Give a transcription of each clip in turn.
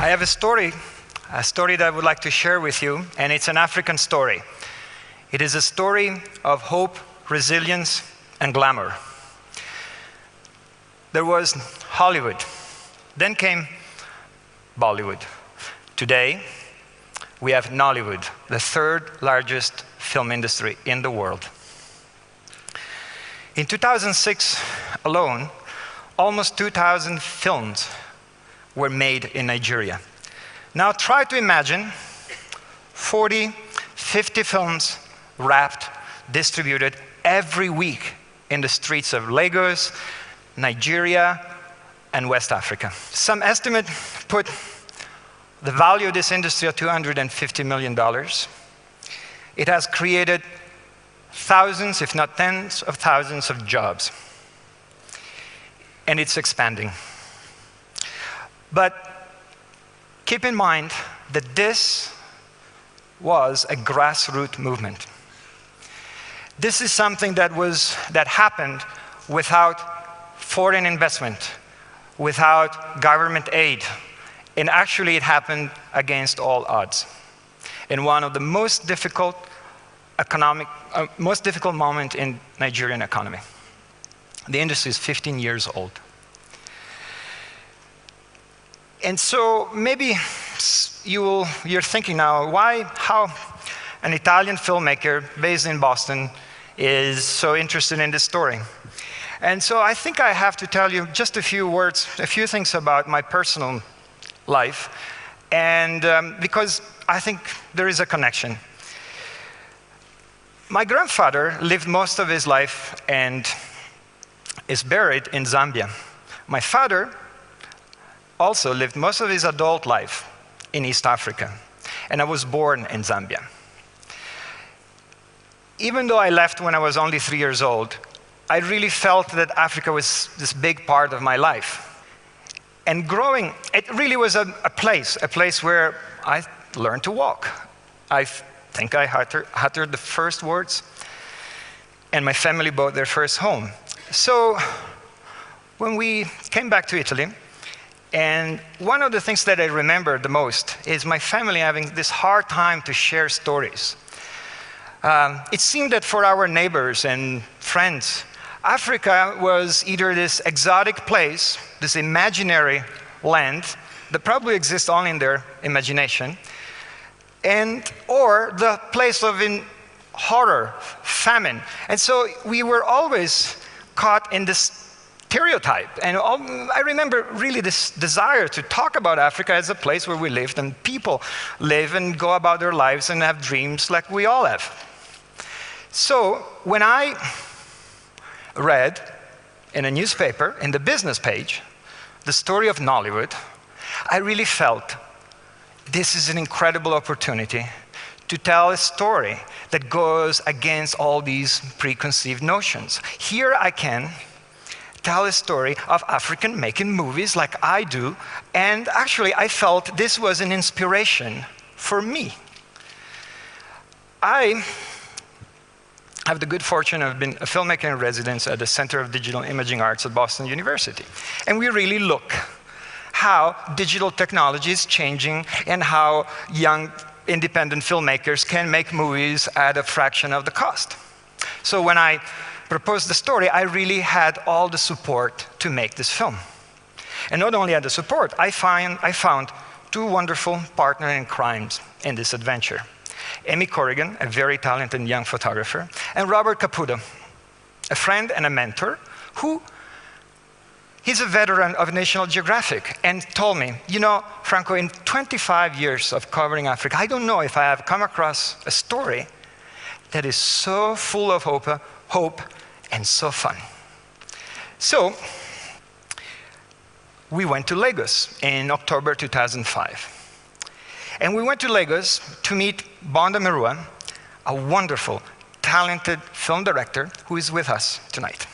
I have a story that I would like to share with you, and it's an African story. It is a story of hope, resilience, and glamour. There was Hollywood. Then came Bollywood. Today, we have Nollywood, the third largest film industry in the world. In 2006 alone, almost 2,000 films were made in Nigeria. Now try to imagine 40, 50 films wrapped, distributed every week in the streets of Lagos, Nigeria, and West Africa. Some estimate put the value of this industry at $250 million. It has created thousands, if not tens of thousands of jobs. And it's expanding. But keep in mind that this was a grassroots movement. This is something that happened without foreign investment, without government aid, and actually it happened against all odds. In one of the most difficult moment in Nigerian economy. The industry is 15 years old. And so maybe you're thinking now, how an Italian filmmaker based in Boston is so interested in this story. And so I think I have to tell you just a few things about my personal life, and because I think there is a connection. My grandfather lived most of his life and is buried in Zambia. My father also lived most of his adult life in East Africa, and I was born in Zambia. Even though I left when I was only 3 years old, I really felt that Africa was this big part of my life. And growing, it really was a place where I learned to walk. I think I uttered the first words, and my family bought their first home. So when we came back to Italy, and one of the things that I remember the most is my family having this hard time to share stories. It seemed that for our neighbors and friends, Africa was either this exotic place, this imaginary land that probably exists only in their imagination, or the place of horror, famine. And so we were always caught in this stereotype. And I remember really this desire to talk about Africa as a place where we lived and people live and go about their lives and have dreams like we all have. So when I read in a newspaper, in the business page, the story of Nollywood, I really felt this is an incredible opportunity to tell a story that goes against all these preconceived notions. Here I can tell a story of African making movies like I do, and actually I felt this was an inspiration for me. I have the good fortune of being a filmmaker in residence at the Center of Digital Imaging Arts at Boston University. And we really look how digital technology is changing and how young independent filmmakers can make movies at a fraction of the cost. So when I proposed the story, I really had all the support to make this film. And not only had the support, I found two wonderful partners in crime in this adventure. Amy Corrigan, a very talented young photographer, and Robert Caputo, a friend and a mentor, he's a veteran of National Geographic, and told me, you know, Franco, in 25 years of covering Africa, I don't know if I have come across a story that is so full of hope and so fun. So we went to Lagos in October 2005. And we went to Lagos to meet Bonda Merua, a wonderful, talented film director who is with us tonight.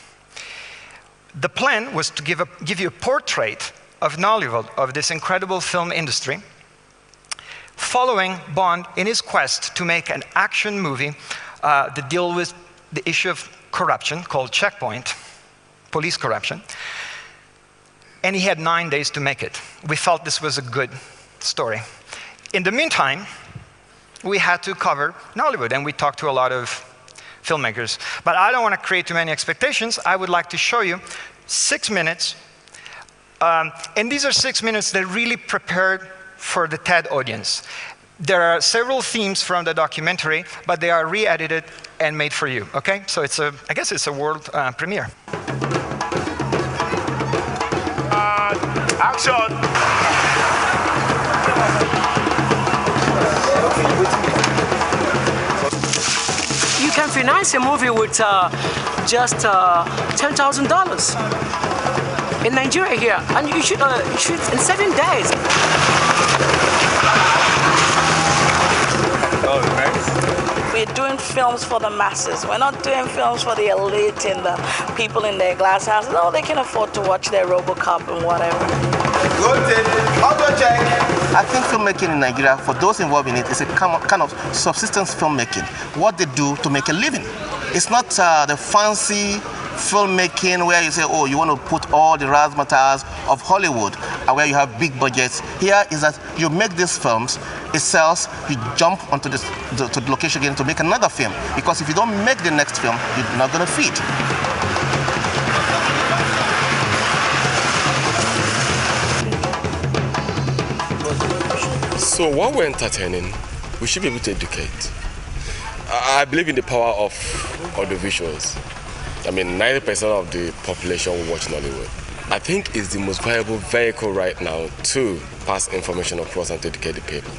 The plan was to give you a portrait of Nollywood, of this incredible film industry, following Bond in his quest to make an action movie that deal with the issue of corruption called Checkpoint, police corruption. And he had 9 days to make it. We felt this was a good story. In the meantime, we had to cover Nollywood, and we talked to a lot of filmmakers. But I don't want to create too many expectations. I would like to show you 6 minutes. And these are 6 minutes that really prepared for the TED audience. There are several themes from the documentary, but they are re-edited and made for you, okay? So I guess it's a world premiere. Action! You can finance a movie with just $10,000 in Nigeria here, and you shoot in 7 days. Oh, nice. We're doing films for the masses. We're not doing films for the elite and the people in their glass houses. No, they can afford to watch their RoboCop and whatever. Good. Auto check. I think filmmaking in Nigeria, for those involved in it, is a kind of subsistence filmmaking. What they do to make a living. It's not the fancy filmmaking where you say, oh, you want to put all the razzmatazz of Hollywood, where you have big budgets. Here is that you make these films, it sells, you jump onto to the location again to make another film. Because if you don't make the next film, you're not going to feed. So while we're entertaining, we should be able to educate. I believe in the power of audiovisuals. I mean, 90% of the population will watch Nollywood. I think it's the most viable vehicle right now to pass information across and to educate the people.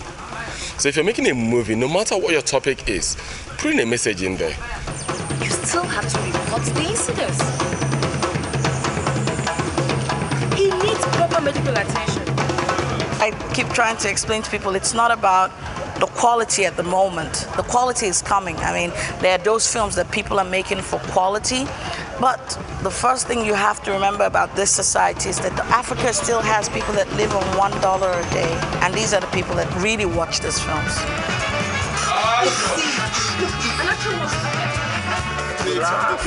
So if you're making a movie, no matter what your topic is, put in a message in there. You still have to report the incidents. He needs proper medical attention. I keep trying to explain to people it's not about the quality at the moment. The quality is coming. I mean, there are those films that people are making for quality, but the first thing you have to remember about this society is that Africa still has people that live on $1 a day, and these are the people that really watch these films.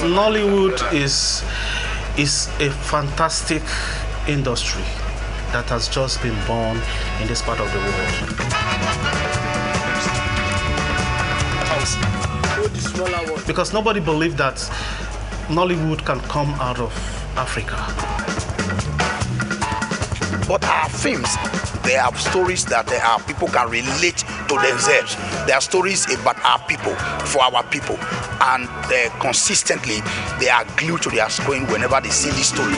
Nollywood is a fantastic industry that has just been born in this part of the world. Because nobody believed that Nollywood can come out of Africa. But our films, they have stories that people can relate to themselves. They are stories about our people, for our people. And consistently, they are glued to their screen whenever they see this story.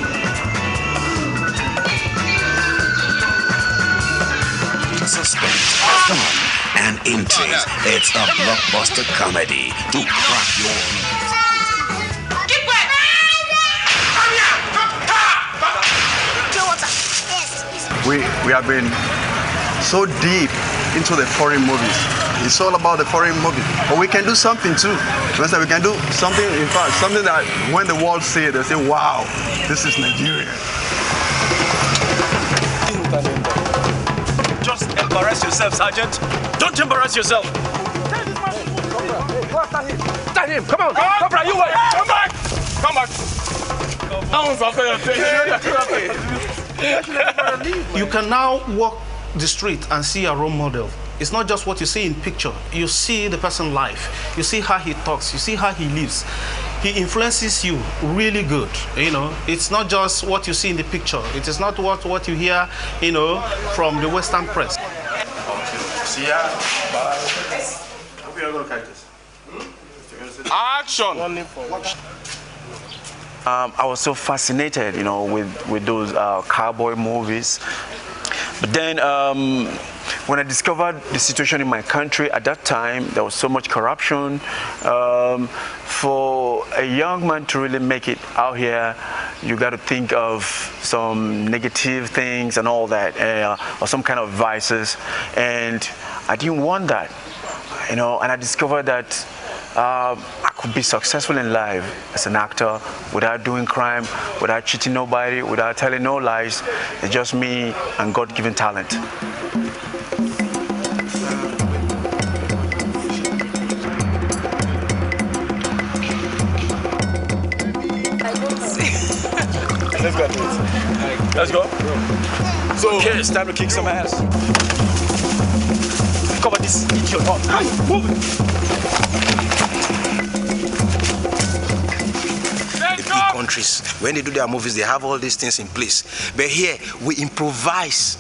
Suspense, fun, and intrigue. It's a blockbuster comedy to crack your knees. We have been so deep into the foreign movies. It's all about the foreign movie. But we can do something too. We can do something, in fact, something that when the world see it, they say, wow, this is Nigeria. Just embarrass yourself, Sergeant. Don't embarrass yourself. Stand him! Come on! Come on! You wait! Come back! Come back! You can now walk the street and see a role model. It's not just what you see in picture. You see the person's life. You see how he talks. You see how he lives. He influences you really good. You know, it's not just what you see in the picture. It is not what you hear, you know, from the Western press. See ya. Bye. Hope you're going to catch this. Action! I was so fascinated, you know, with those cowboy movies. But then when I discovered the situation in my country at that time, there was so much corruption. For a young man to really make it out here, you got to think of some negative things and all that, or some kind of vices. And I didn't want that, you know, and I discovered that I could be successful in life as an actor without doing crime, without cheating nobody, without telling no lies. It's just me and God-given talent. Let's go. Let's go. So, okay, it's time to kick some ass. cover this idiot. Move it. The big countries, when they do their movies, they have all these things in place. But here, we improvise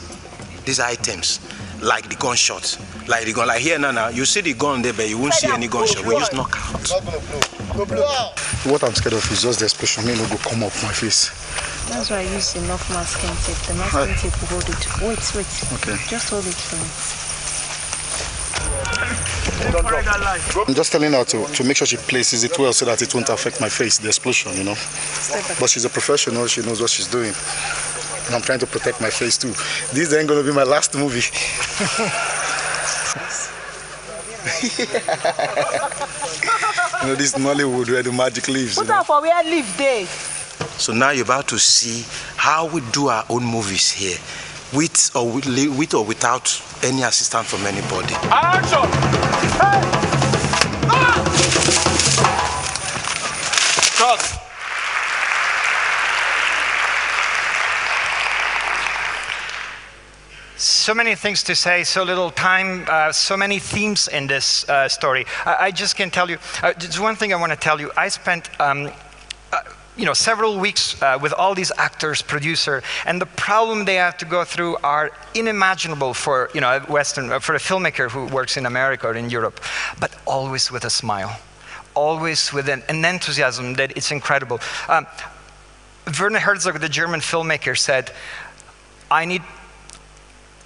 these items, like the gunshot. Like the gun, like here now, you see the gun there, but you won't see any gunshot. We use knockout. What I'm scared of is just the explosion. May not go come up my face. That's why I use enough masking tape. The masking tape will hold it. Wait. Okay. Just hold it for me. I'm just telling her to make sure she places it well so that it won't affect my face, the explosion, you know. But she's a professional, she knows what she's doing. And I'm trying to protect my face too. This ain't gonna be my last movie. You know, this Nollywood where the magic lives. Put out for where live day. So now you're about to see how we do our own movies here, with or without any assistance from anybody. Action! Hey! Ah! Cut! So many things to say, so little time, so many themes in this story. I just can tell you, just one thing I want to tell you. I spent several weeks with all these actors, producer, and the problem they have to go through are unimaginable for for a filmmaker who works in America or in Europe, but always with a smile, always with an enthusiasm that it's incredible. Werner Herzog, the German filmmaker, said, "I need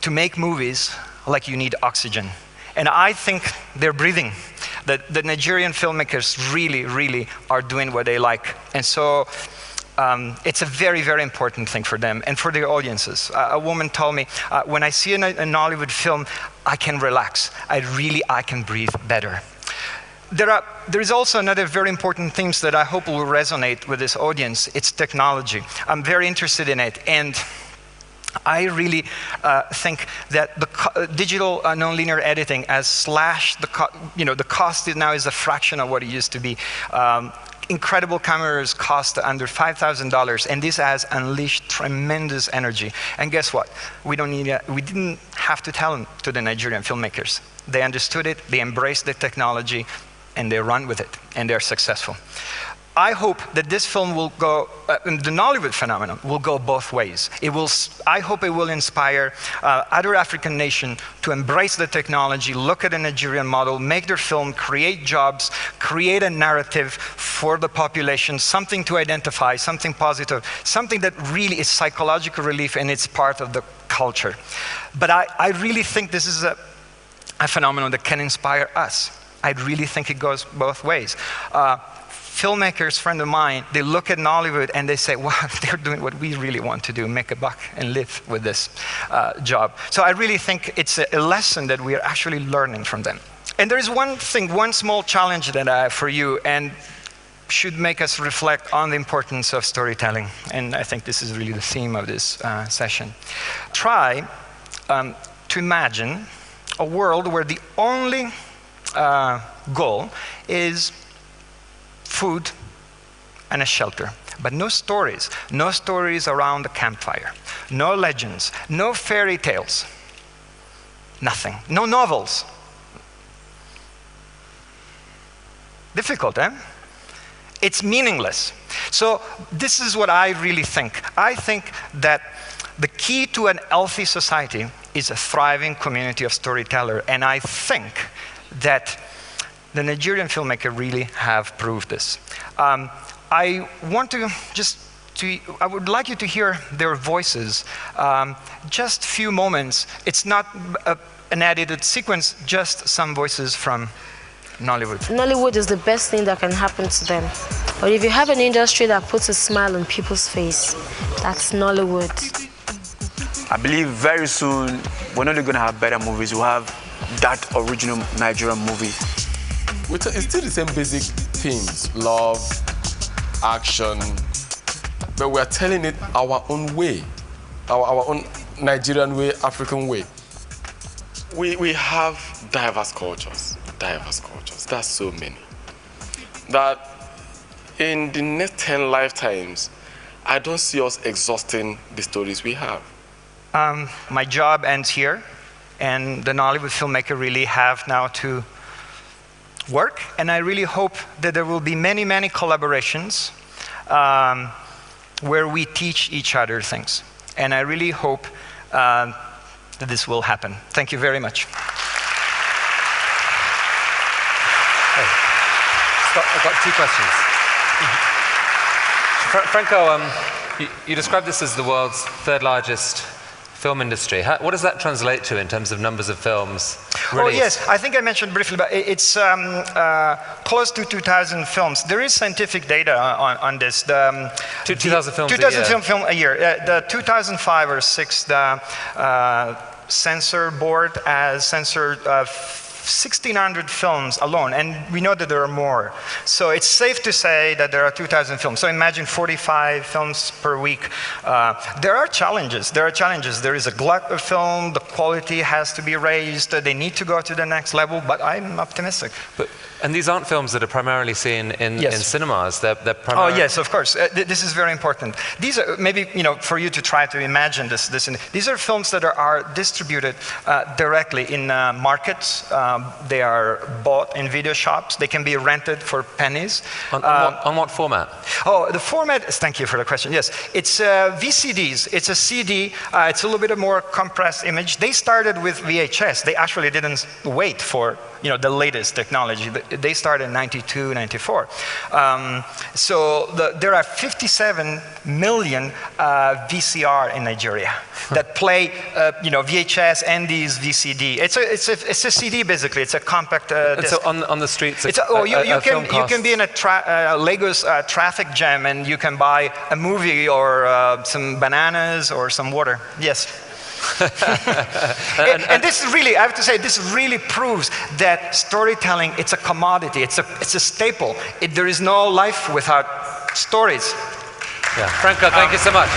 to make movies like you need oxygen." And I think they're breathing. The Nigerian filmmakers really, really are doing what they like. And so it's a very, very important thing for them and for their audiences. A woman told me, when I see a Nollywood film, I can relax. I can breathe better. There is also another very important thing that I hope will resonate with this audience. It's technology. I'm very interested in it. And I really think that the digital nonlinear editing has slashed the cost now is a fraction of what it used to be. Incredible cameras cost under $5,000, and this has unleashed tremendous energy. And guess what? We didn't have to tell them to the Nigerian filmmakers. They understood it, they embraced the technology, and they run with it, and they're successful. I hope that this film will go, the Nollywood phenomenon will go both ways. I hope it will inspire other African nations to embrace the technology, look at the Nigerian model, make their film, create jobs, create a narrative for the population, something to identify, something positive, something that really is psychological relief and it's part of the culture. But I really think this is a phenomenon that can inspire us. I really think it goes both ways. Filmmakers, friend of mine, they look at Nollywood and they say, wow, they're doing what we really want to do, make a buck and live with this job. So I really think it's a lesson that we are actually learning from them. And there is one small challenge that I have for you and should make us reflect on the importance of storytelling. And I think this is really the theme of this session. Try to imagine a world where the only goal is food and a shelter, but no stories around the campfire, no legends, no fairy tales, nothing, no novels. Difficult, eh? It's meaningless. So this is what I really think. I think that the key to an healthy society is a thriving community of storytellers, and I think that the Nigerian filmmakers really have proved this. I would like you to hear their voices. Just a few moments. It's not an edited sequence, just some voices from Nollywood. Nollywood is the best thing that can happen to them. But if you have an industry that puts a smile on people's face, that's Nollywood. I believe very soon we're not only going to have better movies, we'll have that original Nigerian movie. It's still the same basic themes, love, action, but we're telling it our own way, our own Nigerian way, African way. We have diverse cultures. That's so many. That in the next 10 lifetimes, I don't see us exhausting the stories we have. My job ends here. and the Nollywood filmmaker really have now to work. And I really hope that there will be many, many collaborations where we teach each other things. And I really hope that this will happen. Thank you very much. I've got 2 questions. Franco, you described this as the world's 3rd largest film industry. What does that translate to in terms of numbers of films released? Oh, yes. I think I mentioned briefly, but it's close to 2,000 films. There is scientific data on this. 2,000 films 2,000 film a year. The 2005 or 6, the censor board has censored 1,600 films alone, and we know that there are more. So it's safe to say that there are 2,000 films. So imagine 45 films per week. There are challenges. There is a glut of film. The quality has to be raised. They need to go to the next level, but I'm optimistic. And these aren't films that are primarily seen in cinemas. They're primarily... Oh, yes, of course. This is very important. These are, maybe, for you to try to imagine this. These are films that are distributed directly in markets. They are bought in video shops. They can be rented for pennies. On what format? Oh, the format, thank you for the question. Yes, it's VCDs. It's a CD. It's a little bit of more compressed image. They started with VHS. They actually didn't wait for the latest technology. They started in 92, 94. So there are 57 million VCR in Nigeria that play VHS and these VCD. It's a CD basically. It's a compact disc. So on the streets, you can be in a Lagos traffic jam and you can buy a movie or some bananas or some water. Yes. and this really, I have to say, this really proves that storytelling, it's a commodity, it's a staple. There is no life without stories. Yeah. Franco, thank you so much.